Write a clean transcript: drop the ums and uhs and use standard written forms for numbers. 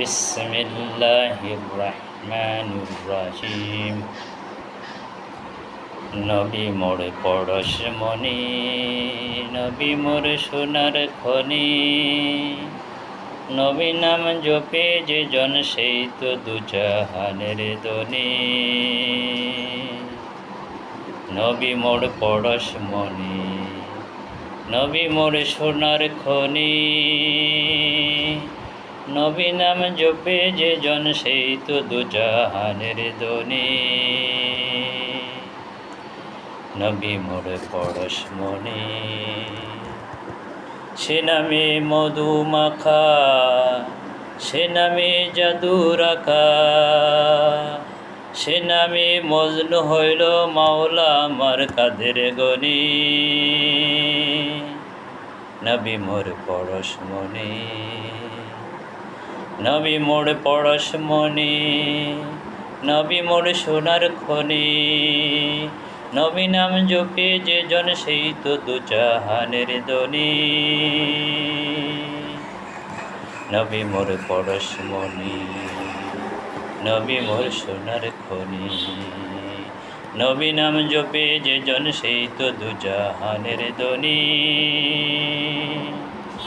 বিসমিল্লাহির রহমানির রহিম। নবী মোর পরশমণি, নবী মোর সোনার খনি, নবী নাম জপে যে জন সেই তো দুজাহানের ধনী। নবী মোর পরশমণি, নবী মোর সোনার খনি, নবী নাম জপে যে জন সেই তো দুজাহানের ধনী। নবী মোর পরশমণি, সে নামে মধু মাখা, সে নামে জাদু রাখা, সে নামে মজনু হইল মাওলা আমার কাদের গনি। নবী মোর পরশমণি, নবী মোর পরশমণি, নবী মোর সোনার খনি, নবী নাম জপে যে জন সেই তো দুজাহানের ধনী। নবী মোর পরশমণি, নবী মোর সোনার খনি, নবী নাম জপে যে জন সেই তো দুজাহানের ধনী।